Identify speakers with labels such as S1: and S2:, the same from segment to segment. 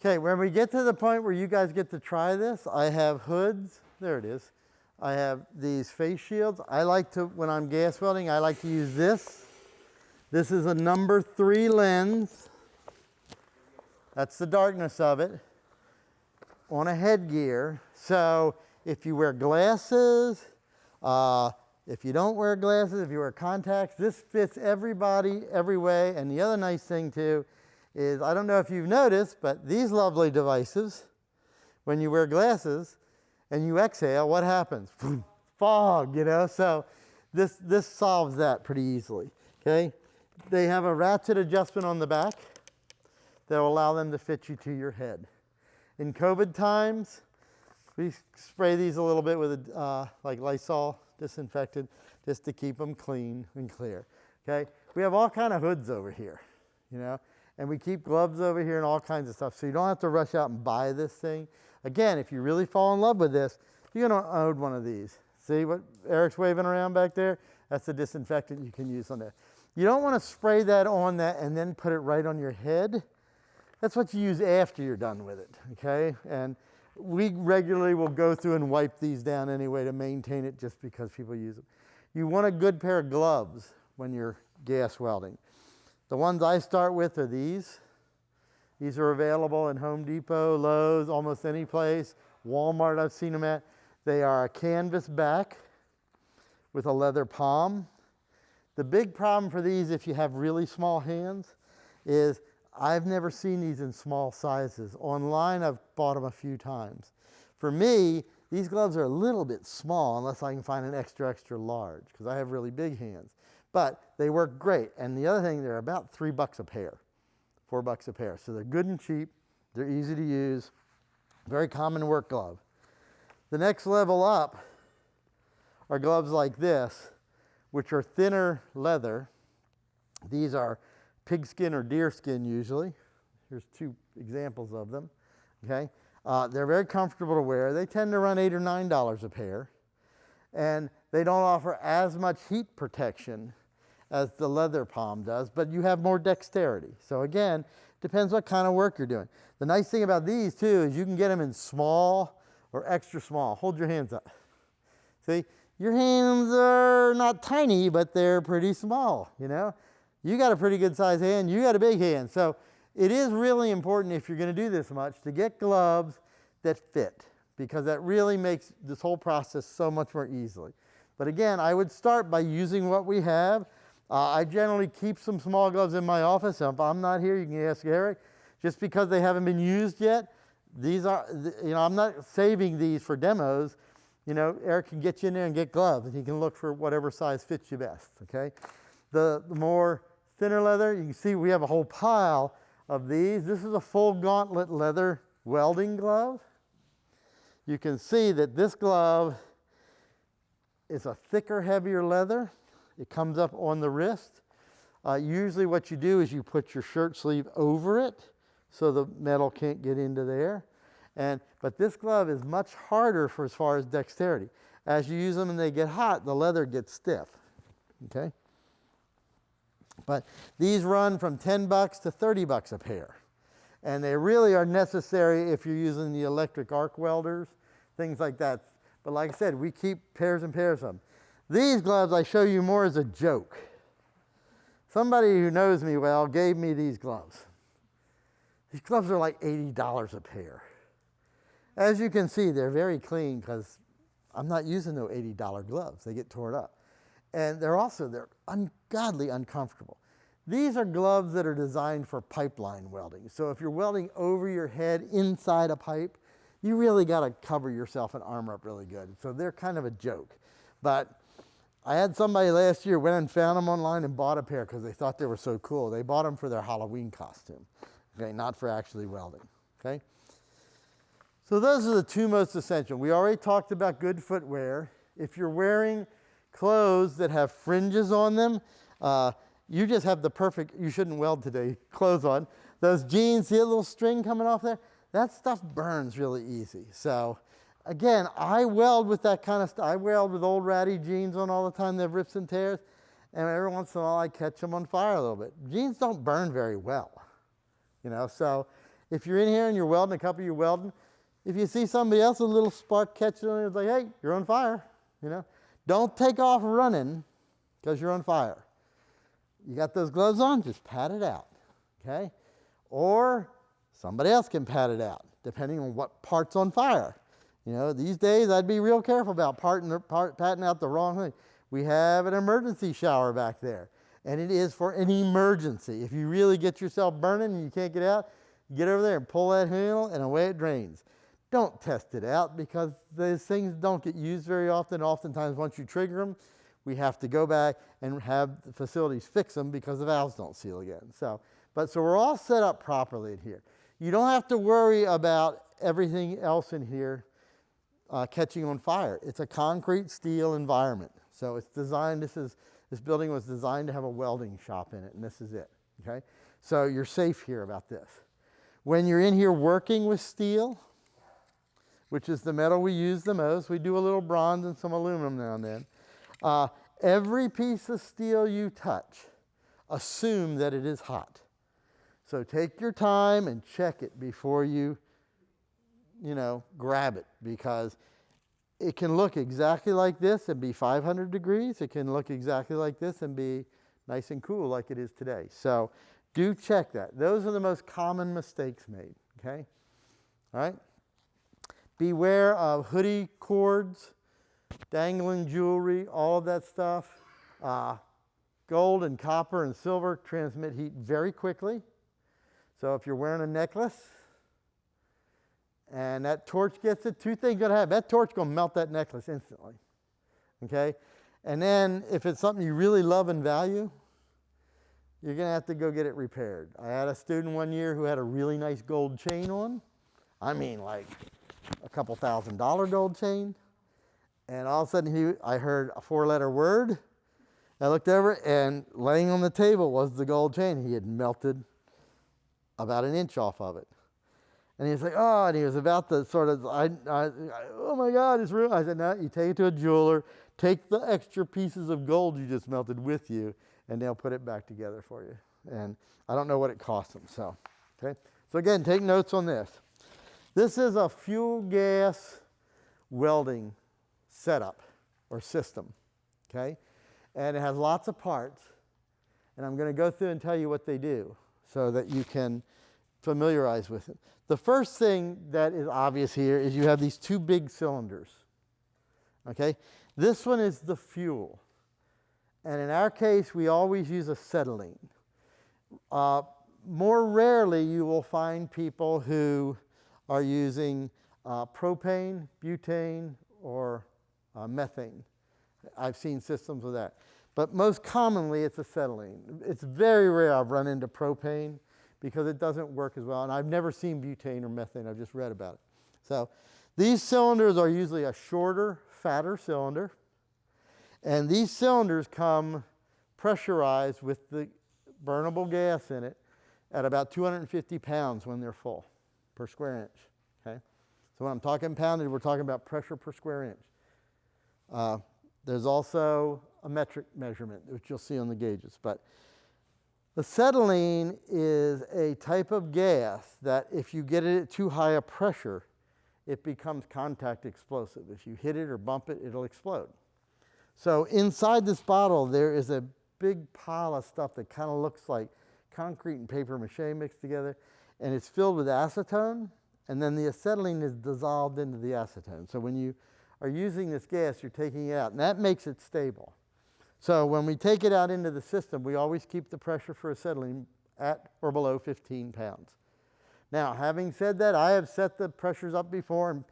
S1: Okay, when we get to the point where you guys get to try this, I have hoods. There it is. I have these face shields. I like to, when I'm gas welding, I like to use this. This is a number 3 lens. That's the darkness of it on a headgear. So if you wear glasses, if you don't wear glasses, if you wear contacts, this fits everybody every way. And the other nice thing too is, I don't know if you've noticed, but these lovely devices, when you wear glasses and you exhale, what happens? Fog, you know? So this solves that pretty easily, okay? They have a ratchet adjustment on the back that will allow them to fit you to your head. In COVID times, we spray these a little bit with like Lysol disinfectant just to keep them clean and clear, okay? We have all kind of hoods over here, you know? And we keep gloves over here and all kinds of stuff. So you don't have to rush out and buy this thing. Again, if you really fall in love with this, you're gonna own one of these. See what Eric's waving around back there? That's the disinfectant you can use on there. You don't wanna spray that on that and then put it right on your head. That's what you use after you're done with it, okay? And we regularly will go through and wipe these down anyway to maintain it just because people use them. You want a good pair of gloves when you're gas welding. The ones I start with are these. These are available in Home Depot, Lowe's, almost any place. Walmart, I've seen them at. They are a canvas back with a leather palm. The big problem for these, if you have really small hands, is I've never seen these in small sizes. Online, I've bought them a few times. For me, these gloves are a little bit small unless I can find an extra, extra large, because I have really big hands. But they work great. And the other thing, they're about $3 a pair, $4 a pair. So they're good and cheap. They're easy to use. Very common work glove. The next level up are gloves like this, which are thinner leather. These are pigskin or deerskin usually. Here's 2 examples of them, okay? They're very comfortable to wear. They tend to run $8 or $9 a pair. And they don't offer as much heat protection as the leather palm does, but you have more dexterity. So again, depends what kind of work you're doing. The nice thing about these too is you can get them in small or extra small. Hold your hands up. See, your hands are not tiny, but they're pretty small, you know? You got a pretty good size hand, you got a big hand. So it is really important, if you're gonna do this much, to get gloves that fit, because that really makes this whole process so much more easily. But again, I would start by using what we have. I generally keep some small gloves in my office. So if I'm not here, you can ask Eric. Just because they haven't been used yet, these are, you know, I'm not saving these for demos. You know, Eric can get you in there and get gloves, and he can look for whatever size fits you best, okay? The more thinner leather, you can see we have a whole pile of these. This is a full gauntlet leather welding glove. You can see that this glove is a thicker, heavier leather. It comes up on the wrist. Usually what you do is you put your shirt sleeve over it so the metal can't get into there. But this glove is much harder for as far as dexterity. As you use them and they get hot, the leather gets stiff, okay? But these run from $10 to $30 a pair. And they really are necessary if you're using the electric arc welders, things like that. But like I said, we keep pairs and pairs of them. These gloves I show you more as a joke. Somebody who knows me well gave me these gloves. These gloves are like $80 a pair. As you can see, they're very clean because I'm not using no $80 gloves. They get torn up. And they're ungodly uncomfortable. These are gloves that are designed for pipeline welding. So if you're welding over your head inside a pipe, you really got to cover yourself and armor up really good. So they're kind of a joke. But I had somebody last year went and found them online and bought a pair because they thought they were so cool. They bought them for their Halloween costume, okay, not for actually welding, okay? So those are the 2 most essential. We already talked about good footwear. If you're wearing clothes that have fringes on them, you just have the perfect, you shouldn't weld today, clothes on. Those jeans, see a little string coming off there? That stuff burns really easy. So again, I weld with that kind of stuff. I weld with old ratty jeans on all the time. They have rips and tears. And every once in a while, I catch them on fire a little bit. Jeans don't burn very well, you know. So If you're in here and you're welding, a couple of you welding, if you see somebody else, a little spark catches on it, it's like, hey, you're on fire, you know. Don't take off running because you're on fire. You got those gloves on, just pat it out, okay? Or somebody else can pat it out, depending on what part's on fire. You know, these days I'd be real careful about patting out the wrong thing. We have an emergency shower back there, and it is for an emergency. If you really get yourself burning and you can't get out, get over there and pull that handle and away it drains. Don't test it out because those things don't get used very often. Oftentimes once you trigger them, we have to go back and have the facilities fix them because the valves don't seal again. So we're all set up properly in here. You don't have to worry about everything else in here catching on fire. It's a concrete steel environment. So it's designed, this building was designed to have a welding shop in it, and this is it, okay? So you're safe here about this. When you're in here working with steel, which is the metal we use the most, we do a little bronze and some aluminum now and then. Every piece of steel you touch, assume that it is hot. So take your time and check it before you grab it, because it can look exactly like this and be 500 degrees. It can look exactly like this and be nice and cool like it is today. So do check that. Those are the most common mistakes made, okay? All right? Beware of hoodie cords, dangling jewelry, all of that stuff. Gold and copper and silver transmit heat very quickly. So if you're wearing a necklace and that torch gets it, two things gonna happen. That torch is gonna melt that necklace instantly, okay? And then if it's something you really love and value, you're gonna have to go get it repaired. I had a student one year who had a really nice gold chain on. I mean, like a couple $1,000 gold chain. And all of a sudden I heard a 4-letter word. I looked over and laying on the table was the gold chain. He had melted about an inch off of it. And he was like, oh, and he was about to sort of, oh my God, it's real. I said, no, you take it to a jeweler, take the extra pieces of gold you just melted with you, and they'll put it back together for you. And I don't know what it cost them, so, okay. So again, take notes on this. This is a fuel gas welding setup or system, okay? And it has lots of parts, and I'm gonna go through and tell you what they do so that you can familiarize with it. The first thing that is obvious here is you have these two big cylinders, okay? This one is the fuel. And in our case, we always use acetylene. More rarely, you will find people who are using propane, butane, or methane. I've seen systems with that. But most commonly, it's acetylene. It's very rare I've run into propane because it doesn't work as well. And I've never seen butane or methane. I've just read about it. So these cylinders are usually a shorter, fatter cylinder. And these cylinders come pressurized with the burnable gas in it at about 250 pounds when they're full per square inch, okay? So when I'm talking poundage, we're talking about pressure per square inch. There's also a metric measurement, which you'll see on the gauges. But acetylene is a type of gas that if you get it at too high a pressure, it becomes contact explosive. If you hit it or bump it, it'll explode. So inside this bottle, there is a big pile of stuff that kind of looks like concrete and paper mache mixed together, and it's filled with acetone, and then the acetylene is dissolved into the acetone. So when you are using this gas, you're taking it out, and that makes it stable. So when we take it out into the system, we always keep the pressure for acetylene at or below 15 pounds. Now, having said that, I have set the pressures up before and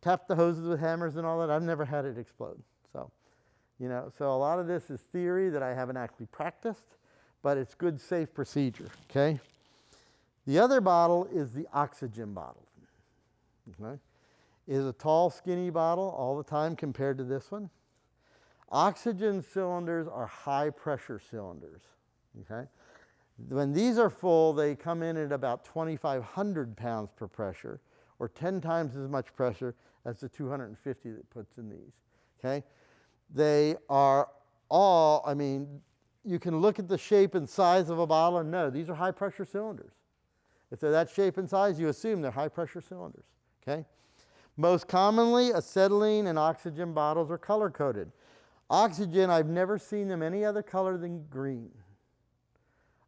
S1: tapped the hoses with hammers and all that. I've never had it explode. So, so a lot of this is theory that I haven't actually practiced, but it's good, safe procedure, okay? The other bottle is the oxygen bottle, okay? It is a tall, skinny bottle all the time compared to this one. Oxygen cylinders are high pressure cylinders, okay? When these are full, they come in at about 2,500 pounds per pressure, or 10 times as much pressure as the 250 that puts in these, okay? They are all, I mean, you can look at the shape and size of a bottle and know these are high pressure cylinders. If they're that shape and size, you assume they're high pressure cylinders, okay? Most commonly, acetylene and oxygen bottles are color coded. Oxygen, I've never seen them any other color than green.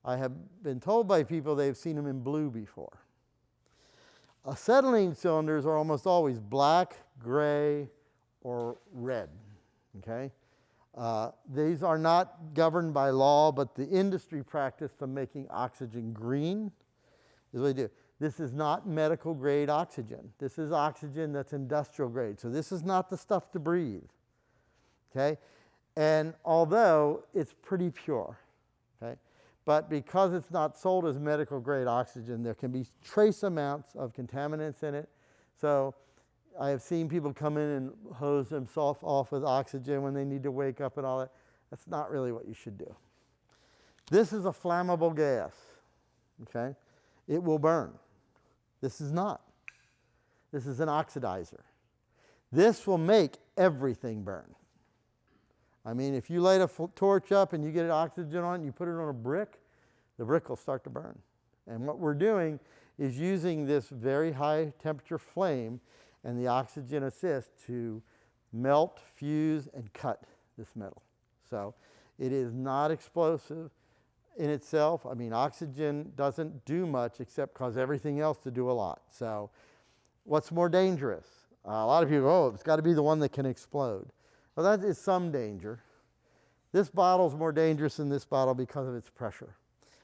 S1: I have been told by people they've seen them in blue before. Acetylene cylinders are almost always black, gray, or red, okay? These are not governed by law, but the industry practice of making oxygen green is what they do. This is not medical grade oxygen. This is oxygen that's industrial grade. So this is not the stuff to breathe, okay? And although it's pretty pure, okay? But because it's not sold as medical grade oxygen, there can be trace amounts of contaminants in it. So I have seen people come in and hose themselves off with oxygen when they need to wake up and all that. That's not really what you should do. This is a flammable gas, okay? It will burn. This is not. This is an oxidizer. This will make everything burn. I mean, if you light a torch up and you get oxygen on it and you put it on a brick, the brick will start to burn. And what we're doing is using this very high temperature flame and the oxygen assist to melt, fuse, and cut this metal. So it is not explosive in itself. I mean, oxygen doesn't do much except cause everything else to do a lot. So what's more dangerous? A lot of people, oh, it's got to be the one that can explode. Well, that is some danger. This bottle is more dangerous than this bottle because of its pressure.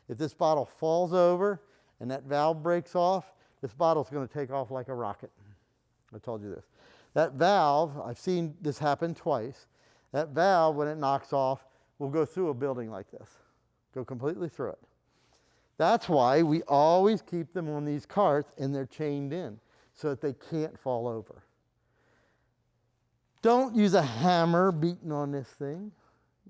S1: If this bottle falls over and that valve breaks off, this bottle is going to take off like a rocket. I told you this. That valve, I've seen this happen twice. That valve, when it knocks off, will go through a building like this. Go completely through it. That's why we always keep them on these carts and they're chained in so that they can't fall over. Don't use a hammer beating on this thing.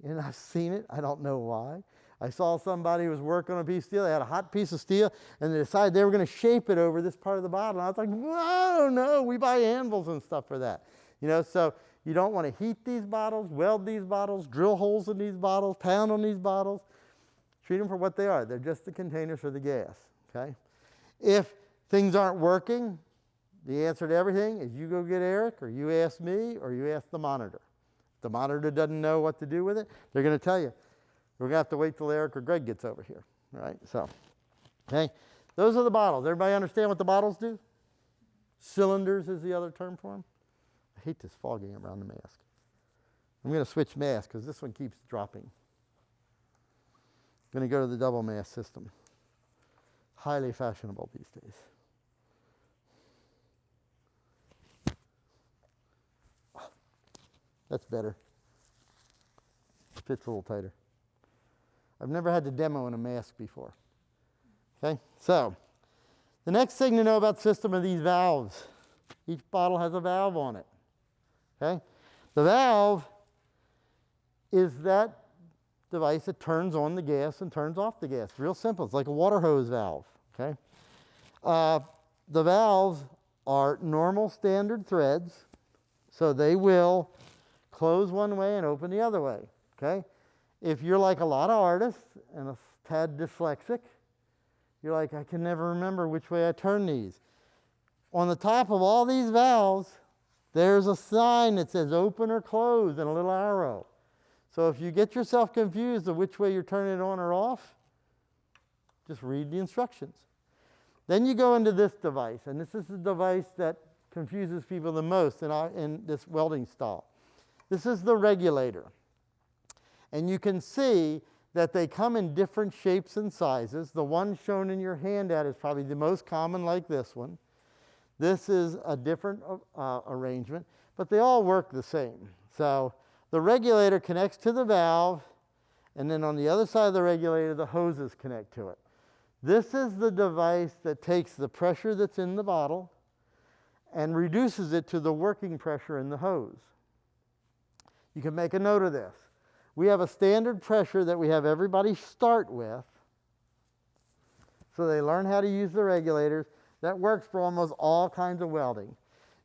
S1: And I've seen it. I don't know why. I saw somebody who was working on a piece of steel. They had a hot piece of steel, and they decided they were going to shape it over this part of the bottle. And I was like, whoa, no, we buy anvils and stuff for that. You know, so you don't want to heat these bottles, weld these bottles, drill holes in these bottles, pound on these bottles. Treat them for what they are. They're just the containers for the gas, okay? If things aren't working, the answer to everything is you go get Eric, or you ask me, or you ask the monitor. If the monitor doesn't know what to do with it, they're going to tell you. We're going to have to wait till Eric or Greg gets over here, right? So, okay, those are the bottles. Everybody understand what the bottles do? Cylinders is the other term for them. I hate this fogging around the mask. I'm going to switch masks because this one keeps dropping. I'm going to go to the double mask system. Highly fashionable these days. Oh, that's better. Fits a little tighter. I've never had to demo in a mask before. Okay, so the next thing to know about the system are these valves. Each bottle has a valve on it. Okay, the valve is that device that turns on the gas and turns off the gas. Real simple. It's like a water hose valve. Okay, the valves are normal standard threads, so they will close one way and open the other way. Okay. If you're like a lot of artists and a tad dyslexic, you're like, I can never remember which way I turn these. On the top of all these valves, there's a sign that says open or close and a little arrow. So if you get yourself confused of which way you're turning it on or off, just read the instructions. Then you go into this device, and this is the device that confuses people the most in this welding style. This is the regulator. And you can see that they come in different shapes and sizes. The one shown in your handout is probably the most common, like this one. This is a different arrangement, but they all work the same. So the regulator connects to the valve, and then on the other side of the regulator, the hoses connect to it. This is the device that takes the pressure that's in the bottle and reduces it to the working pressure in the hose. You can make a note of this. We have a standard pressure that we have everybody start with, so they learn how to use the regulators. That works for almost all kinds of welding.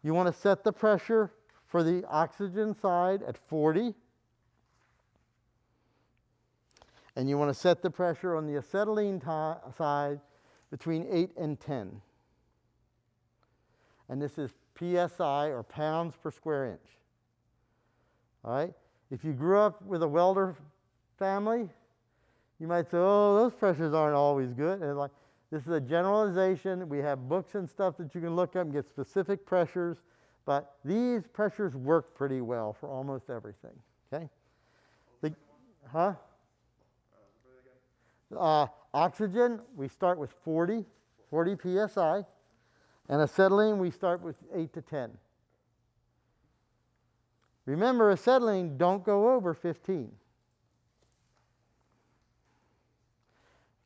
S1: You want to set the pressure for the oxygen side at 40, and you want to set the pressure on the acetylene side between 8 and 10. And this is PSI, or pounds per square inch. All right? If you grew up with a welder family, you might say, oh, those pressures aren't always good. And like, this is a generalization. We have books and stuff that you can look up and get specific pressures, but these pressures work pretty well for almost everything. Okay? Oxygen, we start with 40 psi, and acetylene, we start with 8 to 10. Remember, acetylene don't go over 15.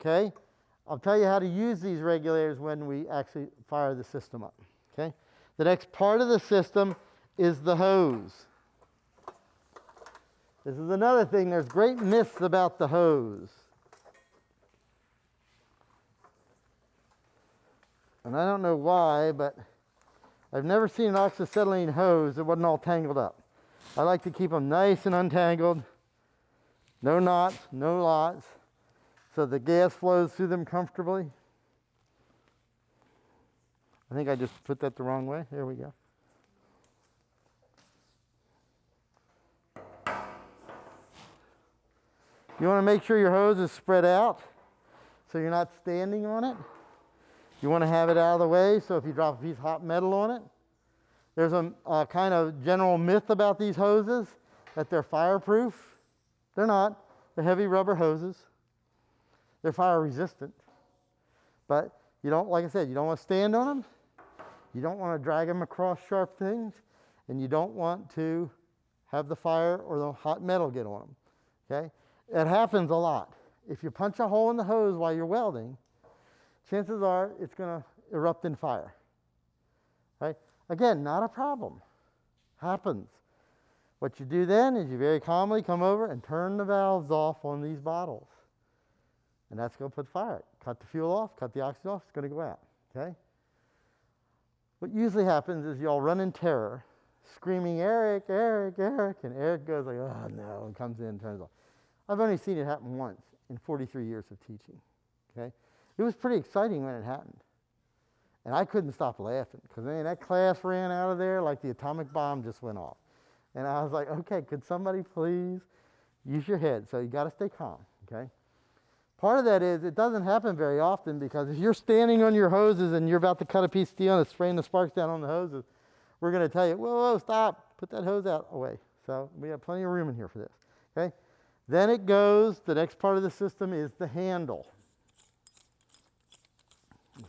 S1: Okay? I'll tell you how to use these regulators when we actually fire the system up. Okay? The next part of the system is the hose. This is another thing. There's great myths about the hose. And I don't know why, but I've never seen an oxyacetylene hose that wasn't all tangled up. I like to keep them nice and untangled. No knots, no lots, so the gas flows through them comfortably. I think I just put that the wrong way. There we go. You want to make sure your hose is spread out so you're not standing on it. You want to have it out of the way so if you drop a piece of hot metal on it. There's a kind of general myth about these hoses that they're fireproof. They're not. They're heavy rubber hoses. They're fire resistant. But you don't, like I said, you don't want to stand on them. You don't want to drag them across sharp things. And you don't want to have the fire or the hot metal get on them. Okay? It happens a lot. If you punch a hole in the hose while you're welding, chances are it's going to erupt in fire. Right? Again, not a problem. Happens. What you do then is you very calmly come over and turn the valves off on these bottles. And that's going to put fire. Cut the fuel off, cut the oxygen off, it's going to go out. Okay? What usually happens is you all run in terror, screaming, Eric, Eric, Eric, and Eric goes like, oh no, and comes in and turns off. I've only seen it happen once in 43 years of teaching. Okay? It was pretty exciting when it happened. And I couldn't stop laughing because man, that class ran out of there like the atomic bomb just went off. And I was like, okay, could somebody please use your head? So you got to stay calm, okay? Part of that is it doesn't happen very often because if you're standing on your hoses and you're about to cut a piece of steel and it's spraying the sparks down on the hoses, we're going to tell you, whoa, whoa, stop, put that hose out away. So we have plenty of room in here for this, okay? Then it goes, the next part of the system is the handle.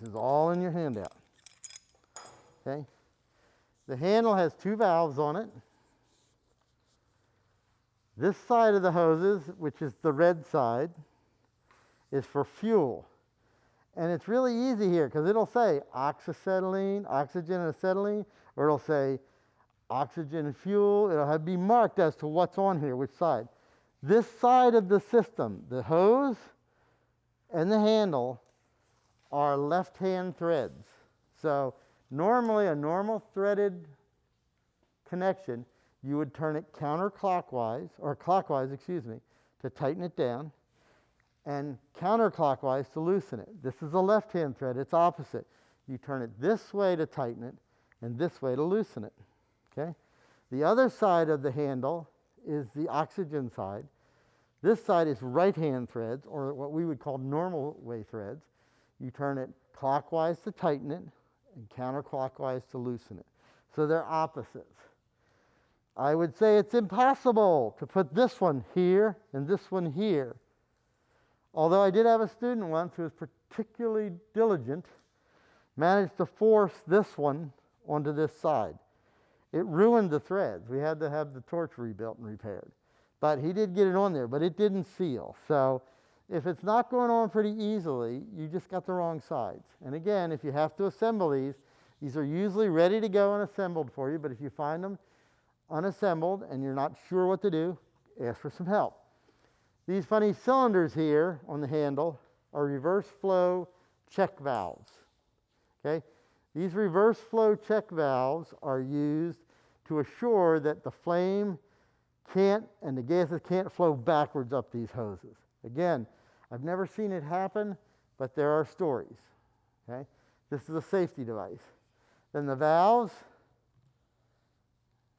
S1: This is all in your handout, okay? The handle has 2 valves on it. This side of the hoses, which is the red side, is for fuel. And it's really easy here because it'll say oxyacetylene, oxygen and acetylene, or it'll say oxygen and fuel. It'll be marked as to what's on here, which side. This side of the system, the hose and the handle, are left-hand threads. So normally a normal threaded connection, you would turn it counterclockwise, or clockwise, excuse me, to tighten it down, and counterclockwise to loosen it. This is a left-hand thread, it's opposite. You turn it this way to tighten it, and this way to loosen it, okay? The other side of the handle is the oxygen side. This side is right-hand threads, or what we would call normal way threads. You turn it clockwise to tighten it, and counterclockwise to loosen it. So they're opposites. I would say it's impossible to put this one here and this one here. Although I did have a student once who was particularly diligent, managed to force this one onto this side. It ruined the threads. We had to have the torch rebuilt and repaired. But he did get it on there, but it didn't seal. So if it's not going on pretty easily, you just got the wrong sides. And again, if you have to assemble these are usually ready to go and assembled for you, but if you find them unassembled and you're not sure what to do, ask for some help. These funny cylinders here on the handle are reverse flow check valves. Okay? These reverse flow check valves are used to assure that the flame can't and the gases can't flow backwards up these hoses. Again, I've never seen it happen, but there are stories. Okay? This is a safety device. Then the valves,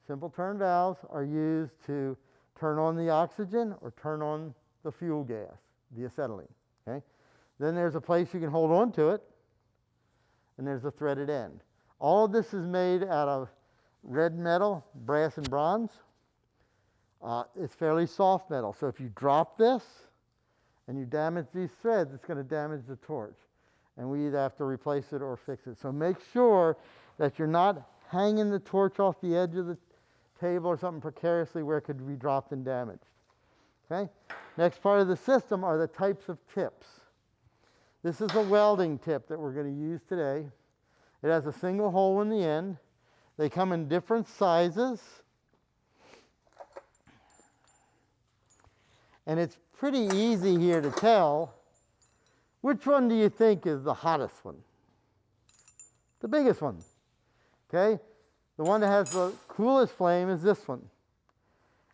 S1: simple turn valves, are used to turn on the oxygen or turn on the fuel gas, the acetylene. Okay? Then there's a place you can hold on to it, and there's a threaded end. All of this is made out of red metal, brass and bronze. It's fairly soft metal, so if you drop this and you damage these threads, it's going to damage the torch. And we either have to replace it or fix it. So make sure that you're not hanging the torch off the edge of the table or something precariously where it could be dropped and damaged. Okay? Next part of the system are the types of tips. This is a welding tip that we're going to use today. It has a single hole in the end. They come in different sizes. And it's pretty easy here to tell which one do you think is the hottest one? The biggest one. Okay? The one that has the coolest flame is this one.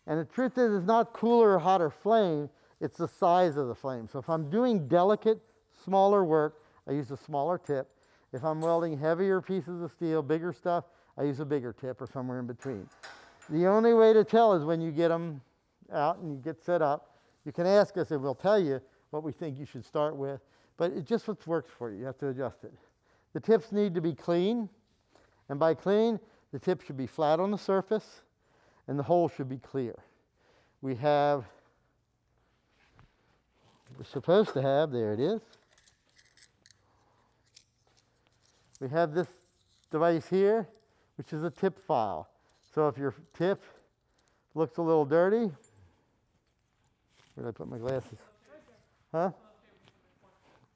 S1: And the truth is, it's not cooler or hotter flame, it's the size of the flame. So if I'm doing delicate, smaller work, I use a smaller tip. If I'm welding heavier pieces of steel, bigger stuff, I use a bigger tip or somewhere in between. The only way to tell is when you get them out and you get set up. You can ask us and we'll tell you what we think you should start with, but it's just what works for you. You have to adjust it. The tips need to be clean, and by clean, the tip should be flat on the surface and the hole should be clear. We're supposed to have, there it is. We have this device here, which is a tip file. So if your tip looks a little dirty, where did I put my glasses? Huh?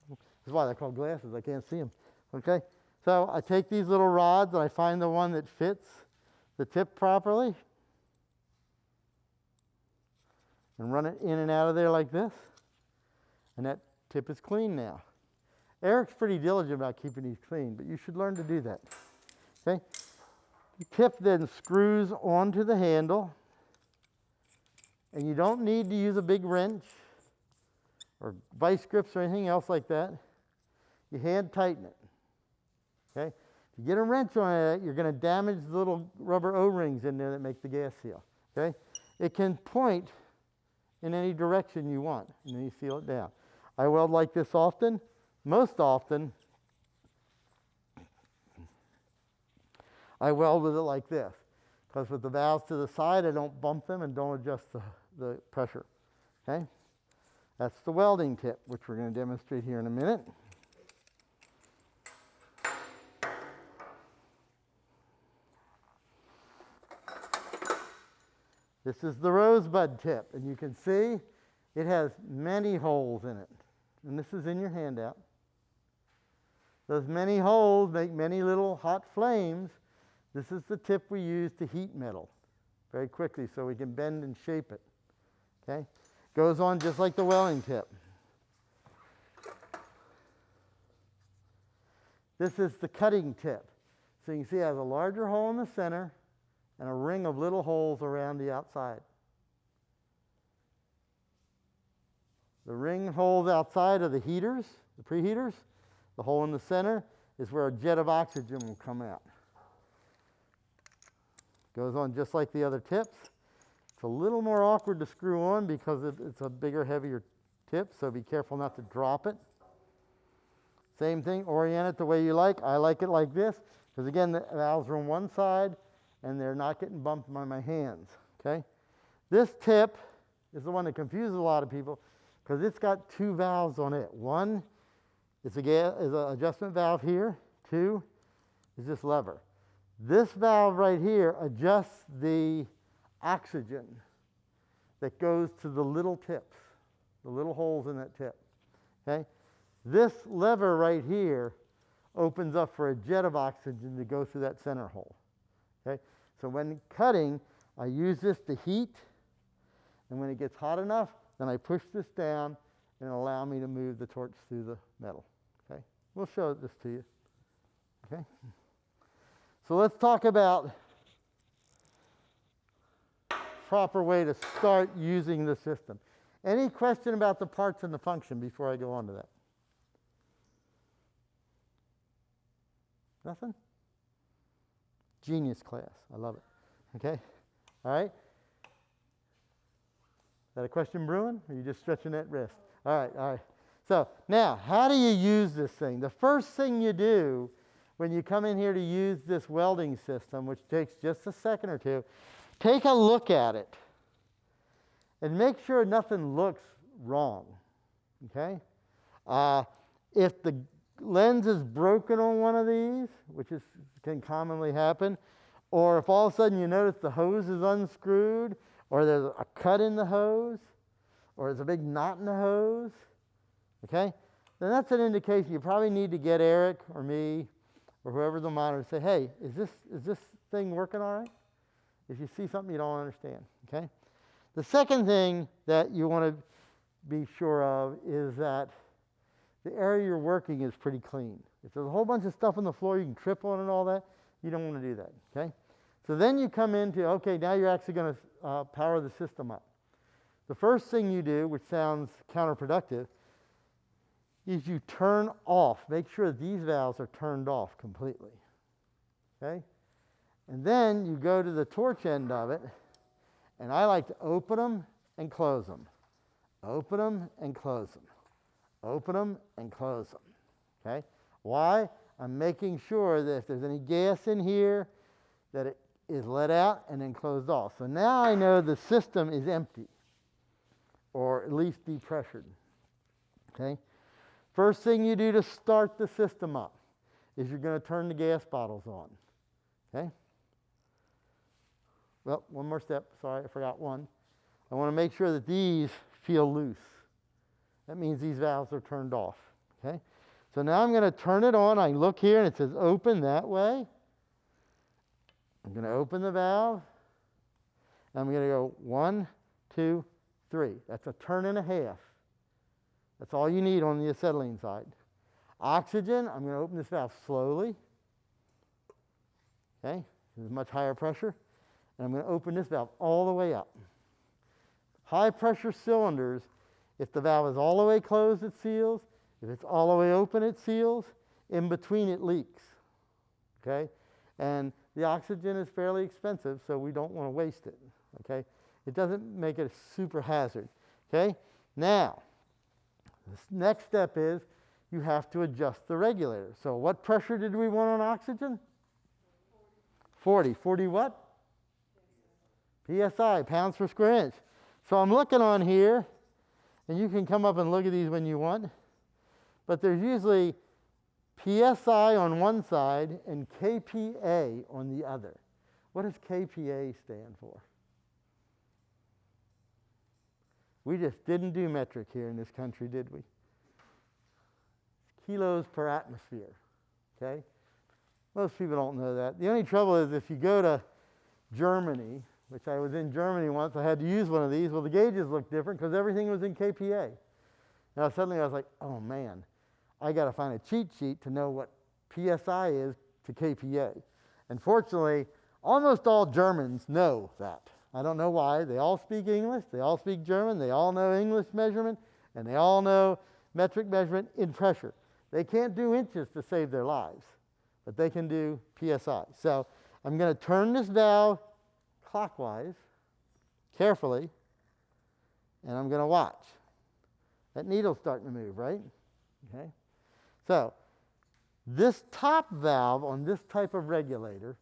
S1: That's why they're called glasses. I can't see them. Okay? So I take these little rods and I find the one that fits the tip properly and run it in and out of there like this. And that tip is clean now. Eric's pretty diligent about keeping these clean, but you should learn to do that. Okay? The tip then screws onto the handle, and you don't need to use a big wrench or vice grips or anything else like that. You hand tighten it. Okay? If you get a wrench on it, you're going to damage the little rubber O-rings in there that make the gas seal. Okay? It can point in any direction you want, and then you seal it down. I weld like this often. Most often, I weld with it like this, because with the valves to the side, I don't bump them and don't adjust the pressure. Okay? That's the welding tip, which we're going to demonstrate here in a minute. This is the rosebud tip, and you can see it has many holes in it. And this is in your handout. Those many holes make many little hot flames. This is the tip we use to heat metal very quickly so we can bend and shape it. Okay? Goes on just like the welding tip. This is the cutting tip. So you can see it has a larger hole in the center and a ring of little holes around the outside. The ring holes outside are the heaters, the preheaters. The hole in the center is where a jet of oxygen will come out. Goes on just like the other tips. It's a little more awkward to screw on because it's a bigger, heavier tip, so be careful not to drop it. Same thing, orient it the way you like. I like it like this, because again, the valves are on one side and they're not getting bumped by my hands, okay? This tip is the one that confuses a lot of people because it's got two valves on it. One is an adjustment valve here. Two is this lever. This valve right here adjusts the oxygen that goes to the little tips, the little holes in that tip, okay? This lever right here opens up for a jet of oxygen to go through that center hole, okay? So when cutting, I use this to heat, and when it gets hot enough, then I push this down and allow me to move the torch through the metal, okay? We'll show this to you, okay? So let's talk about proper way to start using the system. Any question about the parts and the function before I go on to that? Nothing? Genius class. I love it. Okay? All right? Is that a question brewing? Or are you just stretching that wrist? All right, all right. So now, how do you use this thing? The first thing you do when you come in here to use this welding system, which takes just a second or two, take a look at it and make sure nothing looks wrong. Okay? If the lens is broken on one of these, which can commonly happen, or if all of a sudden you notice the hose is unscrewed, or there's a cut in the hose, or there's a big knot in the hose, okay, then that's an indication you probably need to get Eric or me or whoever's on monitor and say, hey, is this thing working all right? If you see something you don't understand, okay? The second thing that you want to be sure of is that the area you're working is pretty clean. If there's a whole bunch of stuff on the floor you can trip on and all that, you don't want to do that, okay? So then you come into, okay, now you're actually going to power the system up. The first thing you do, which sounds counterproductive, is you turn off. Make sure that these valves are turned off completely, okay? And then you go to the torch end of it, and I like to open them and close them. Open them and close them. Open them and close them, okay? Why? I'm making sure that if there's any gas in here, that it is let out and then closed off. So now I know the system is empty, or at least depressured, okay? First thing you do to start the system up is you're going to turn the gas bottles on, okay? Well, one more step. Sorry, I forgot one. I want to make sure that these feel loose. That means these valves are turned off, okay? So now I'm going to turn it on. I look here, and it says open that way. I'm going to open the valve. And I'm going to go 1, 2, 3. That's a turn and a half. That's all you need on the acetylene side. Oxygen, I'm going to open this valve slowly. Okay, there's much higher pressure. And I'm going to open this valve all the way up. High pressure cylinders, if the valve is all the way closed, it seals. If it's all the way open, it seals. In between, it leaks. Okay? And the oxygen is fairly expensive, so we don't want to waste it. Okay? It doesn't make it a super hazard. Okay? Now, the next step is you have to adjust the regulator. So what pressure did we want on oxygen? 40. 40 what? PSI, pounds per square inch. So I'm looking on here, and you can come up and look at these when you want, but there's usually PSI on one side and KPA on the other. What does KPA stand for? We just didn't do metric here in this country, did we? Kilos per atmosphere, okay? Most people don't know that. The only trouble is if you go to Germany, which I was in Germany once, I had to use one of these. Well, the gauges looked different because everything was in KPA. Now suddenly I was like, oh man, I got to find a cheat sheet to know what PSI is to KPA. And fortunately, almost all Germans know that. I don't know why. They all speak English, they all speak German, they all know English measurement, and they all know metric measurement in pressure. They can't do inches to save their lives, but they can do PSI. So I'm going to turn this valve clockwise, carefully, and I'm going to watch. That needle's starting to move, right? Okay. So this top valve on this type of regulator,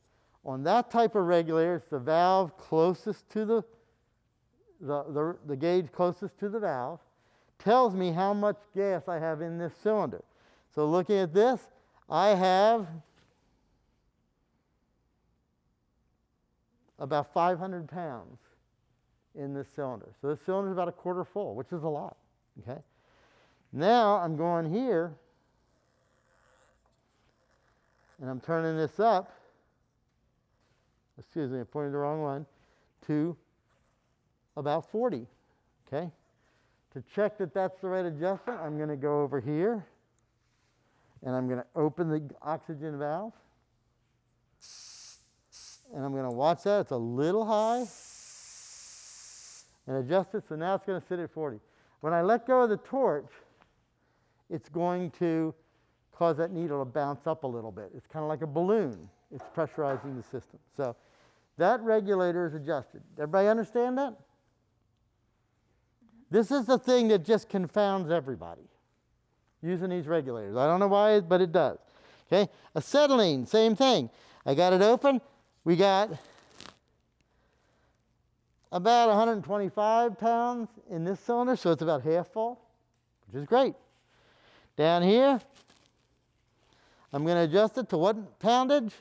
S1: on that type of regulator, it's the valve closest to the gauge closest to the valve, tells me how much gas I have in this cylinder. So looking at this, I have about 500 pounds in this cylinder. So this cylinder is about a quarter full, which is a lot, okay? Now I'm going here, and I'm turning this up, excuse me, I pointed the wrong one, to about 40, okay? To check that that's the right adjustment, I'm going to go over here, and I'm going to open the oxygen valve. And I'm going to watch that. It's a little high. And adjust it. So now it's going to sit at 40. When I let go of the torch, it's going to cause that needle to bounce up a little bit. It's kind of like a balloon. It's pressurizing the system. So that regulator is adjusted. Everybody understand that? This is the thing that just confounds everybody using these regulators. I don't know why, but it does. Okay, acetylene, same thing. I got it open. We got about 125 pounds in this cylinder, so it's about half full, which is great. Down here, I'm going to adjust it to what poundage?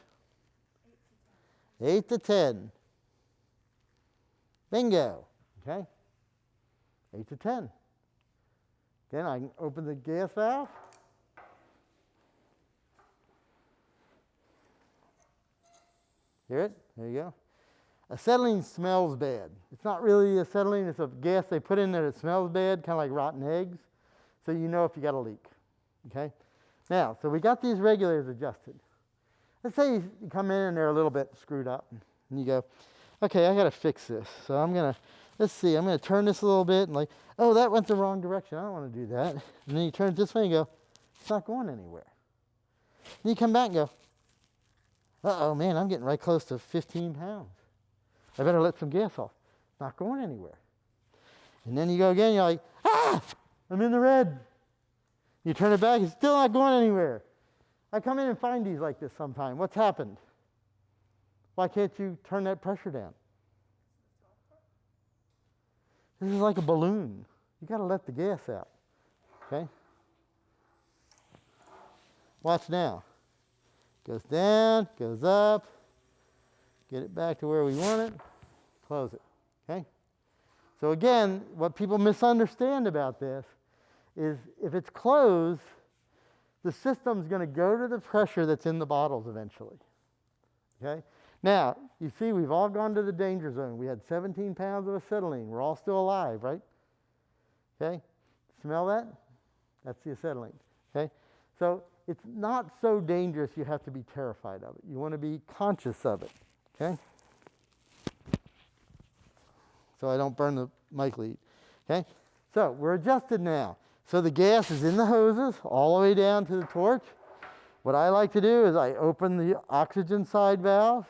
S1: 8 to 10. Bingo. Okay, 8 to 10. Then I can open the gas valve. Hear it? There you go. Acetylene smells bad. It's not really acetylene, it's a gas they put in there that smells bad, kind of like rotten eggs. So you know if you got a leak. Okay? Now, so we got these regulators adjusted. Let's say you come in and they're a little bit screwed up. And you go, okay, I got to fix this. So I'm going to, let's see, I'm going to turn this a little bit. And like, oh, that went the wrong direction. I don't want to do that. And then you turn it this way and go, it's not going anywhere. Then you come back and go, uh-oh, man, I'm getting right close to 15 pounds. I better let some gas off. It's not going anywhere. And then you go again, you're like, ah, I'm in the red. You turn it back, it's still not going anywhere. I come in and find these like this sometime. What's happened? Why can't you turn that pressure down? This is like a balloon. You got to let the gas out. Okay? Watch now. Goes down, goes up. Get it back to where we want it. Close it. Okay? So again, what people misunderstand about this is if it's closed, the system's going to go to the pressure that's in the bottles eventually. Okay? Now, you see, we've all gone to the danger zone. We had 17 pounds of acetylene. We're all still alive, right? Okay? Smell that? That's the acetylene. Okay? So it's not so dangerous you have to be terrified of it. You want to be conscious of it. Okay? So I don't burn the mic lead. Okay? So we're adjusted now. So the gas is in the hoses all the way down to the torch. What I like to do is I open the oxygen side valve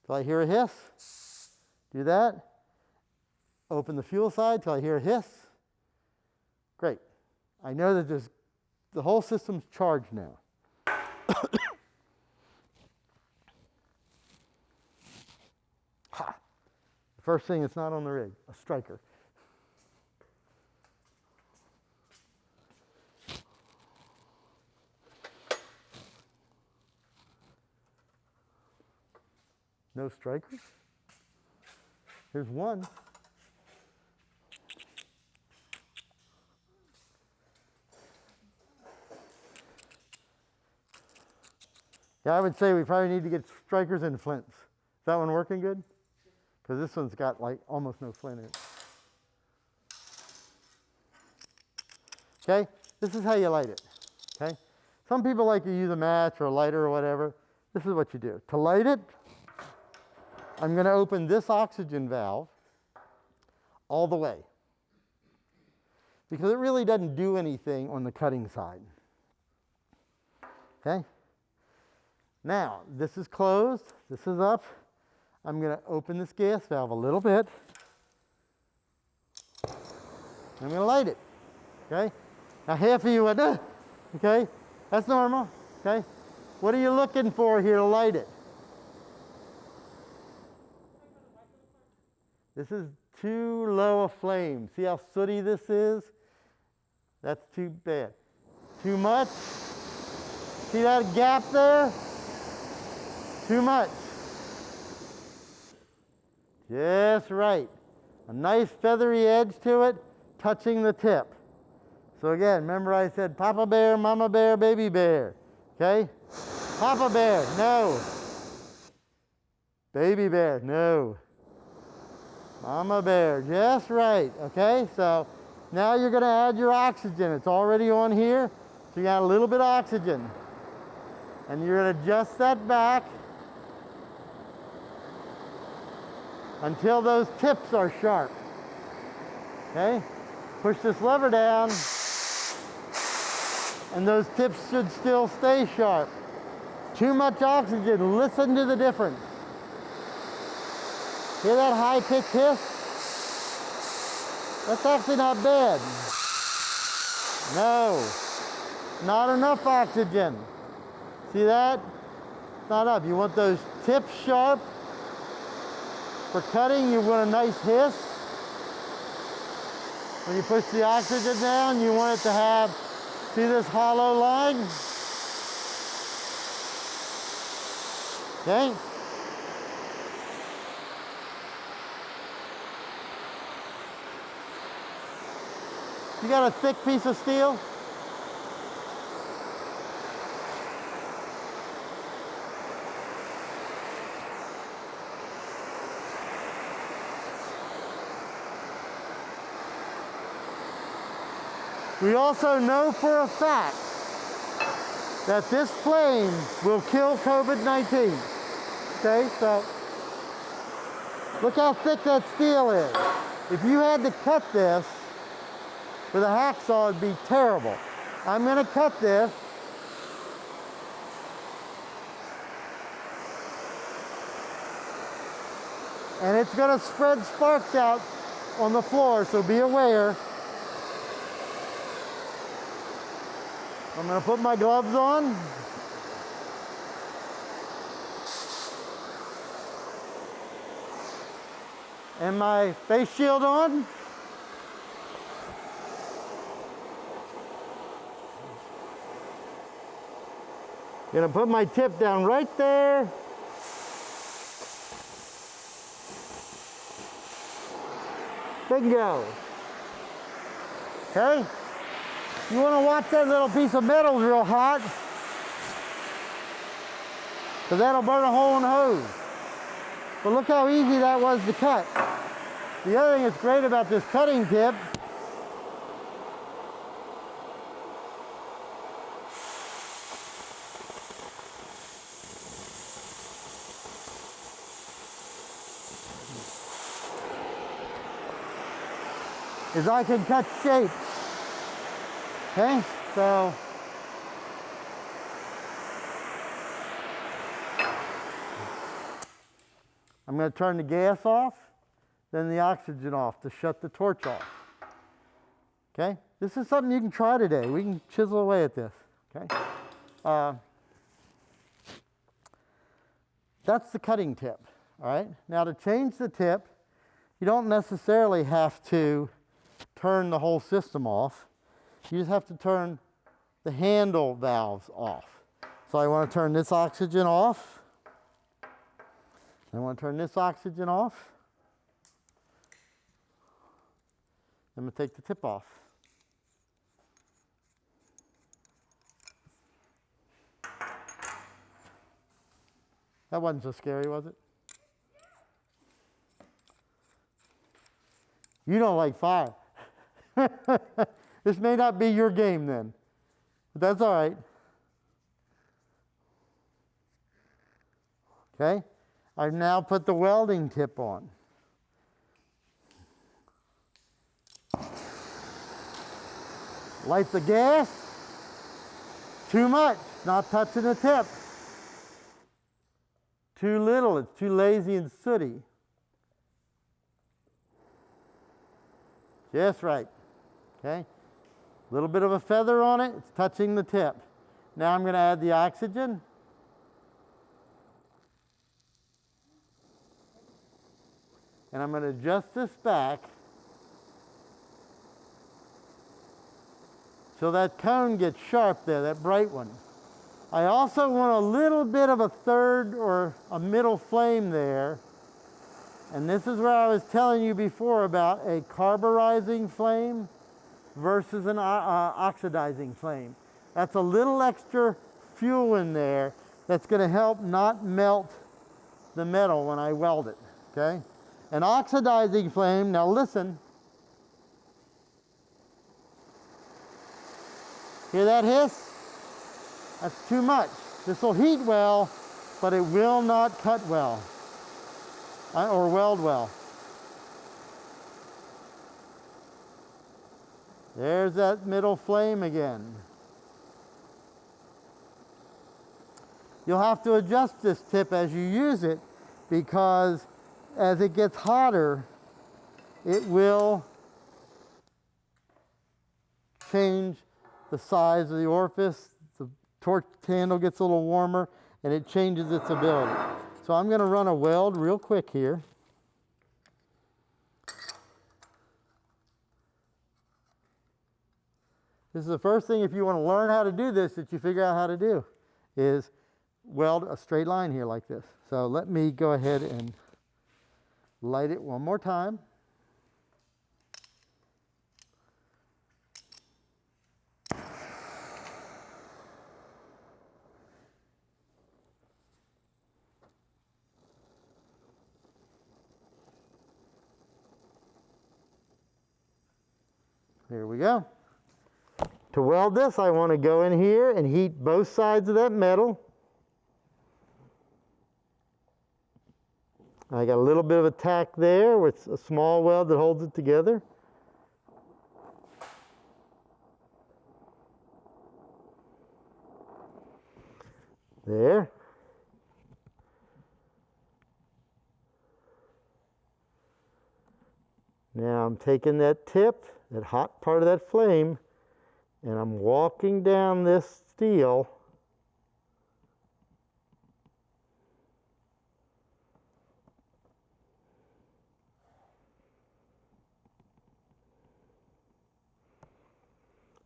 S1: till I hear a hiss. Do that. Open the fuel side till I hear a hiss. Great. I know that the whole system's charged now. Ha! The first thing that's not on the rig, a striker. No strikers? Here's one. Yeah, I would say we probably need to get strikers and flints. Is that one working good? Because this one's got like almost no flint in it. Okay, this is how you light it. Okay, some people like to use a match or a lighter or whatever. This is what you do. To light it, I'm going to open this oxygen valve all the way because it really doesn't do anything on the cutting side. Okay? Now, this is closed. This is up. I'm going to open this gas valve a little bit. I'm going to light it. Okay? Now, half of you went, okay? That's normal. Okay? What are you looking for here to light it? This is too low a flame. See how sooty this is? That's too bad. Too much? See that gap there? Too much. Just right. A nice feathery edge to it, touching the tip. So again, remember I said Papa bear, Mama bear, baby bear. Okay? Papa bear, no. Baby bear, no. Mama bear, just right, okay? So now you're going to add your oxygen. It's already on here, so you got a little bit of oxygen. And you're going to adjust that back until those tips are sharp, okay? Push this lever down. and those tips should still stay sharp. Too much oxygen, listen to the difference. Hear that high-pitched hiss? That's actually not bad. No, not enough oxygen. See that? Not up. You want those tips sharp. For cutting, you want a nice hiss. When you push the oxygen down, you want it to have, see this hollow line? Okay? You got a thick piece of steel? We also know for a fact that this flame will kill COVID-19. Okay, so look how thick that steel is. If you had to cut this with a hacksaw, it'd be terrible. I'm gonna cut this. And it's gonna spread sparks out on the floor, so be aware. I'm gonna put my gloves on. And my face shield on. Gonna put my tip down right there. Bingo. Okay? You want to watch that little piece of metal real hot, because that'll burn a hole in the hose. But look how easy that was to cut. The other thing that's great about this cutting tip is I can cut shapes. Okay, so I'm going to turn the gas off, then the oxygen off to shut the torch off. Okay, this is something you can try today. We can chisel away at this. Okay, that's the cutting tip. All right, now to change the tip, you don't necessarily have to turn the whole system off. You just have to turn the handle valves off. So I want to turn this oxygen off. I want to turn this oxygen off. I'm going to take the tip off. That wasn't so scary, was it? You don't like fire. This may not be your game then, but that's all right. Okay, I've now put the welding tip on. Light the gas. Too much, not touching the tip. Too little, it's too lazy and sooty. Just right. Okay, a little bit of a feather on it, it's touching the tip. Now I'm going to add the oxygen. And I'm going to adjust this back so that cone gets sharp there, that bright one. I also want a little bit of a third or a middle flame there. And this is where I was telling you before about a carburizing flame versus an oxidizing flame. That's a little extra fuel in there that's going to help not melt the metal when I weld it, okay? An oxidizing flame, now listen. Hear that hiss? That's too much. This will heat well, but it will not cut well or weld well. There's that middle flame again. You'll have to adjust this tip as you use it, because as it gets hotter, it will change the size of the orifice. The torch handle gets a little warmer and it changes its ability. So I'm going to run a weld real quick here. This is the first thing, if you want to learn how to do this, that you figure out how to do, is weld a straight line here like this. So let me go ahead and light it one more time. Here we go. To weld this, I want to go in here and heat both sides of that metal. I got a little bit of a tack there with a small weld that holds it together. There. Now I'm taking that tip, that hot part of that flame, and I'm walking down this steel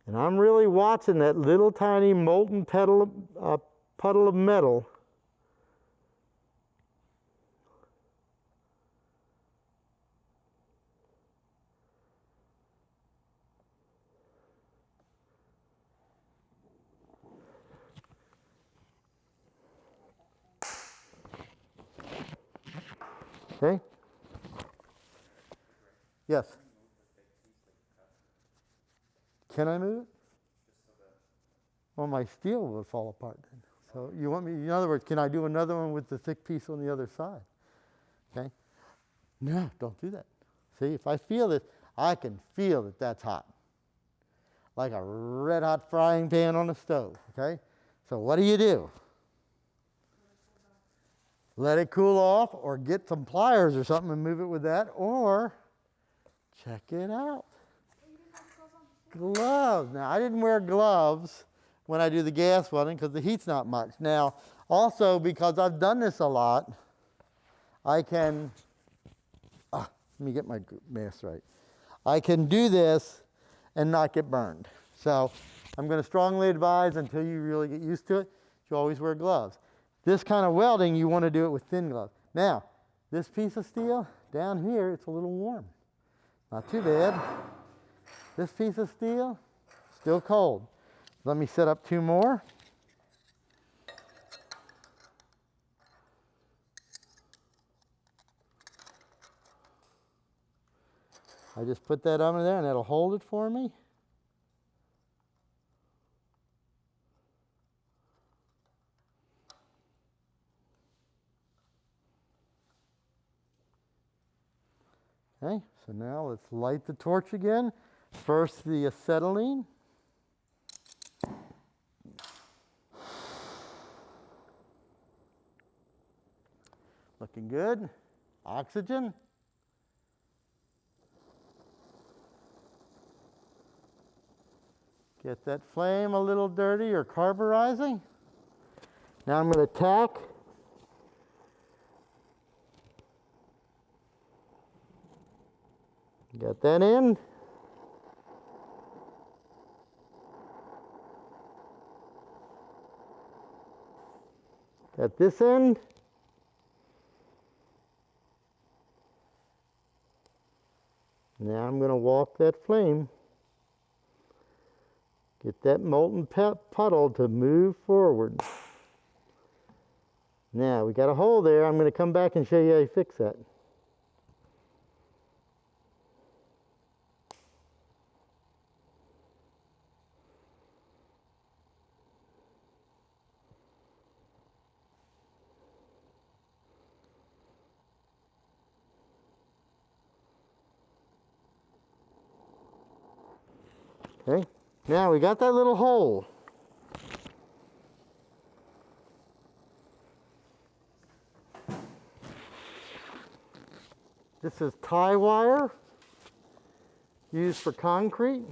S1: and I'm really watching that little tiny molten puddle of metal. Okay? Yes? Can I move it? Well, my steel would fall apart then. So you want me, in other words, can I do another one with the thick piece on the other side? Okay? No, don't do that. See, if I feel this, I can feel that that's hot. Like a red hot frying pan on a stove, okay? So what do? Let it cool off, or get some pliers or something and move it with that, or check it out. Gloves. Now, I didn't wear gloves when I do the gas welding because the heat's not much. Now, also because I've done this a lot, I can, let me get my mask right. I can do this and not get burned. So I'm going to strongly advise, until you really get used to it, you always wear gloves. This kind of welding, you want to do it with thin gloves. Now, this piece of steel, down here, it's a little warm. Not too bad. This piece of steel, still cold. Let me set up two more. I just put that under there and that'll hold it for me. Okay, so now let's light the torch again. First the acetylene. Looking good. Oxygen. Get that flame a little dirty or carburizing. Now I'm going to tack. Got that in. Got this end. Now I'm going to walk that flame. Get that molten puddle to move forward. Now we got a hole there. I'm going to come back and show you how you fix that. Okay, now we got that little hole. This is tie wire used for concrete.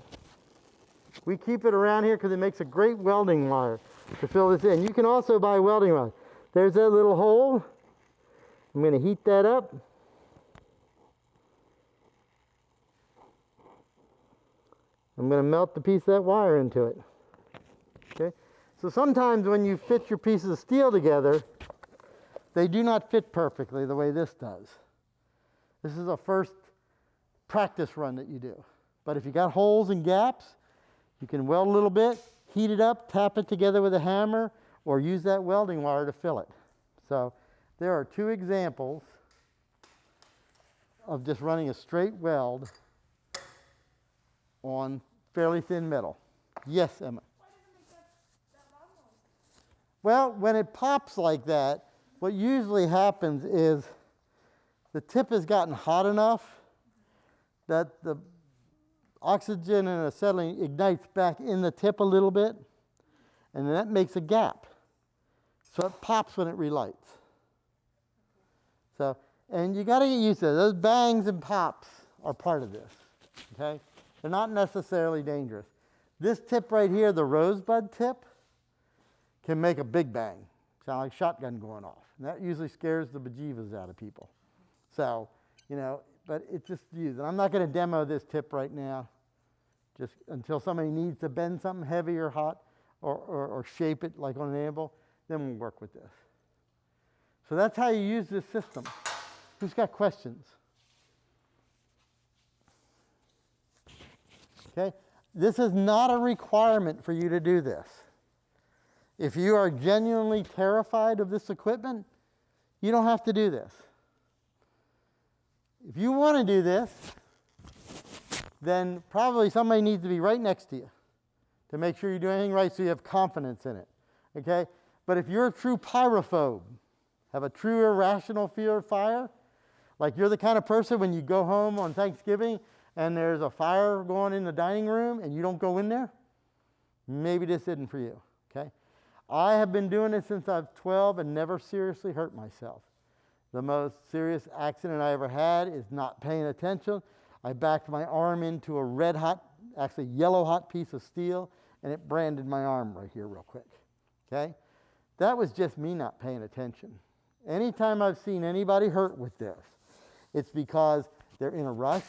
S1: We keep it around here because it makes a great welding wire to fill this in. You can also buy welding wire. There's that little hole. I'm going to heat that up. I'm going to melt the piece of that wire into it. Okay? So sometimes when you fit your pieces of steel together, they do not fit perfectly the way this does. This is a first practice run that you do. But if you got holes and gaps, you can weld a little bit, heat it up, tap it together with a hammer, or use that welding wire to fill it. So there are two examples of just running a straight weld on fairly thin metal. Yes, Emma?
S2: Why does it make that loud noise?
S1: Well, when it pops like that, what usually happens is the tip has gotten hot enough that the oxygen and acetylene ignites back in the tip a little bit, and that makes a gap. So it pops when it relights. So, and you got to get used to it. Those bangs and pops are part of this, okay? They're not necessarily dangerous. This tip right here, the rosebud tip, can make a big bang. Sound like a shotgun going off. And that usually scares the bejeevers out of people. So, you know, but it's just used. And I'm not going to demo this tip right now, just until somebody needs to bend something heavy or hot or shape it like on an anvil, then we'll work with this. So that's how you use this system. Who's got questions? Okay, this is not a requirement for you to do this. If you are genuinely terrified of this equipment, you don't have to do this. If you want to do this, then probably somebody needs to be right next to you to make sure you're doing anything right so you have confidence in it. Okay? But if you're a true pyrophobe, have a true irrational fear of fire, like you're the kind of person when you go home on Thanksgiving and there's a fire going in the dining room and you don't go in there, maybe this isn't for you. Okay? I have been doing this since I was 12 and never seriously hurt myself. The most serious accident I ever had is not paying attention. I backed my arm into a red hot, actually yellow hot piece of steel, and it branded my arm right here real quick. Okay? That was just me not paying attention. Anytime I've seen anybody hurt with this, it's because they're in a rush,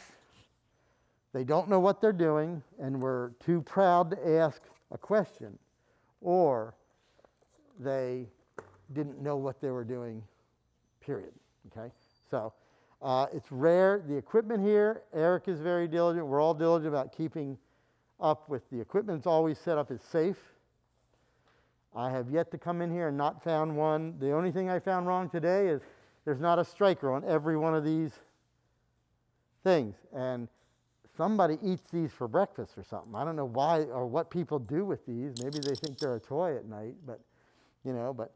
S1: they don't know what they're doing, and were too proud to ask a question, or they didn't know what they were doing, period. Okay? So it's rare. The equipment here, Eric is very diligent. We're all diligent about keeping up with the equipment. It's always set up as safe. I have yet to come in here and not found one. The only thing I found wrong today is there's not a striker on every one of these things. And somebody eats these for breakfast or something. I don't know why or what people do with these. Maybe they think they're a toy at night, but you know, but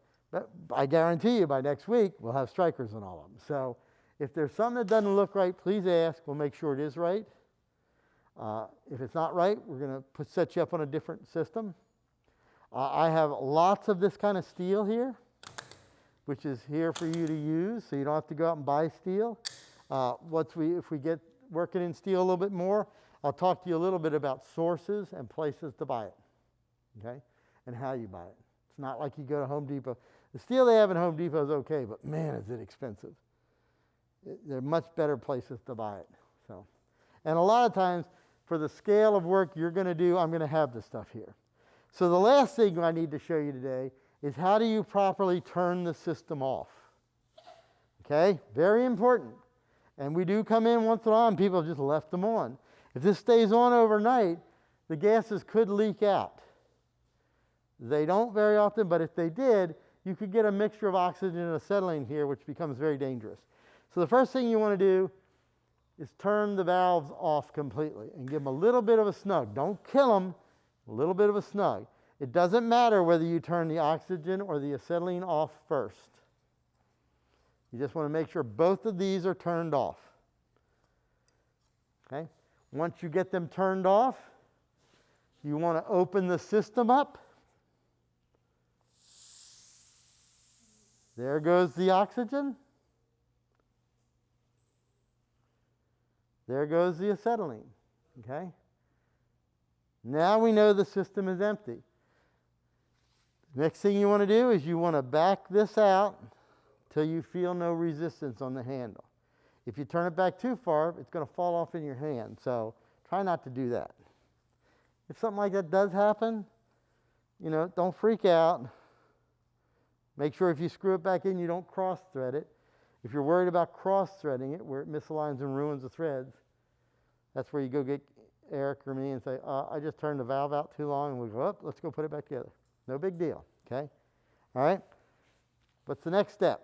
S1: I guarantee you by next week we'll have strikers on all of them. So if there's something that doesn't look right, please ask. We'll make sure it is right. If it's not right, we're going to set you up on a different system. I have lots of this kind of steel here, which is here for you to use, so you don't have to go out and buy steel. If we get working in steel a little bit more, I'll talk to you a little bit about sources and places to buy it, okay, and how you buy it. It's not like you go to Home Depot. The steel they have in Home Depot is okay, but man, is it expensive. There are much better places to buy it. So, and a lot of times, for the scale of work you're going to do, I'm going to have this stuff here. So the last thing I need to show you today is how do you properly turn the system off. Okay, very important. And we do come in once in a while and people have just left them on. If this stays on overnight, the gases could leak out. They don't very often, but if they did, you could get a mixture of oxygen and acetylene here, which becomes very dangerous. So the first thing you want to do is turn the valves off completely and give them a little bit of a snug. Don't kill them, a little bit of a snug. It doesn't matter whether you turn the oxygen or the acetylene off first. You just want to make sure both of these are turned off. Okay? Once you get them turned off, you want to open the system up. There goes the oxygen. There goes the acetylene, okay? Now we know the system is empty. Next thing you want to do is you want to back this out till you feel no resistance on the handle. If you turn it back too far, it's going to fall off in your hand. So try not to do that. If something like that does happen, you know, don't freak out. Make sure if you screw it back in, you don't cross-thread it. If you're worried about cross-threading it, where it misaligns and ruins the threads, that's where you go get Eric or me and say, I just turned the valve out too long, and we go, up, let's go put it back together. No big deal, okay? All right? What's the next step?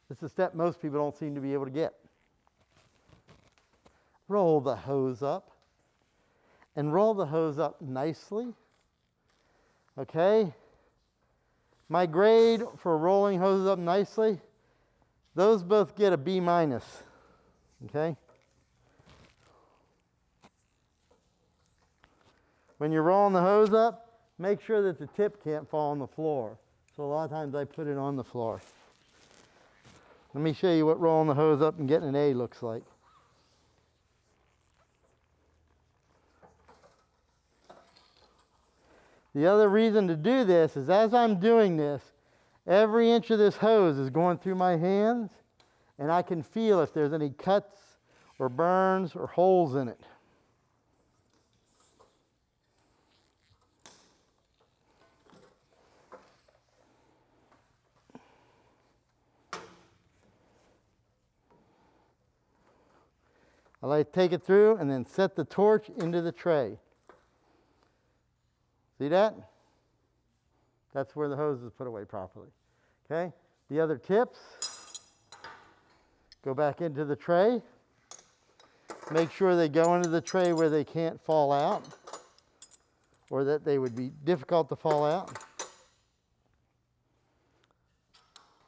S1: This is a step most people don't seem to be able to get. Roll the hose up, and roll the hose up nicely, okay? My grade for rolling hoses up nicely, those both get a B minus, okay? When you're rolling the hose up, make sure that the tip can't fall on the floor. So a lot of times I put it on the floor. Let me show you what rolling the hose up and getting an A looks like. The other reason to do this is as I'm doing this, every inch of this hose is going through my hands, and I can feel if there's any cuts or burns or holes in it. I like to take it through and then set the torch into the tray. See that? That's where the hose is put away properly. Okay? The other tips go back into the tray. Make sure they go into the tray where they can't fall out, or that they would be difficult to fall out.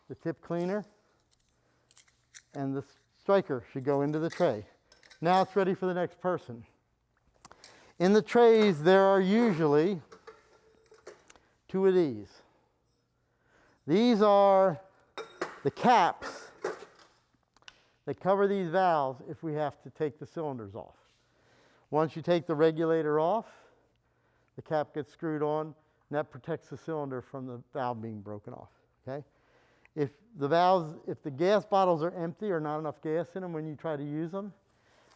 S1: The tip cleaner and the striker should go into the tray. Now it's ready for the next person. In the trays, there are usually 2 of these. These are the caps that cover these valves if we have to take the cylinders off. Once you take the regulator off, the cap gets screwed on, and that protects the cylinder from the valve being broken off, okay? If the gas bottles are empty or not enough gas in them when you try to use them,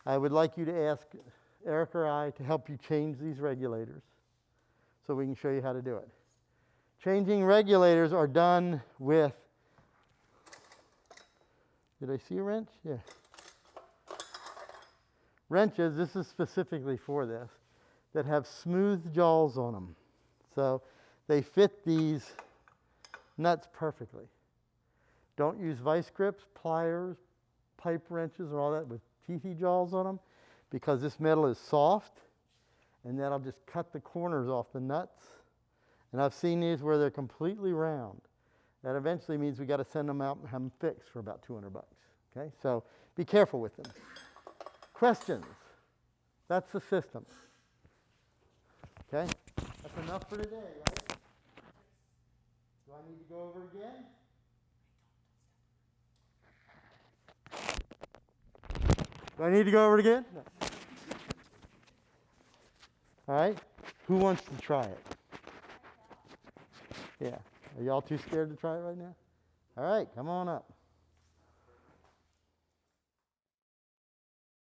S1: I would like you to ask Eric or I to help you change these regulators so we can show you how to do it. Changing regulators are done with, did I see a wrench? Yeah. Wrenches, this is specifically for this, that have smooth jaws on them. So they fit these nuts perfectly. Don't use vice grips, pliers, pipe wrenches, or all that with teethy jaws on them, because this metal is soft, and that'll just cut the corners off the nuts. And I've seen these where they're completely round. That eventually means we got to send them out and have them fixed for about $200. Okay, so be careful with them. Questions? That's the system. Okay, that's enough for today, right? Do I need to go over again? Do I need to go over it again? No. All right, who wants to try it? Yeah. Are y'all too scared to try it right now? All right, come on up.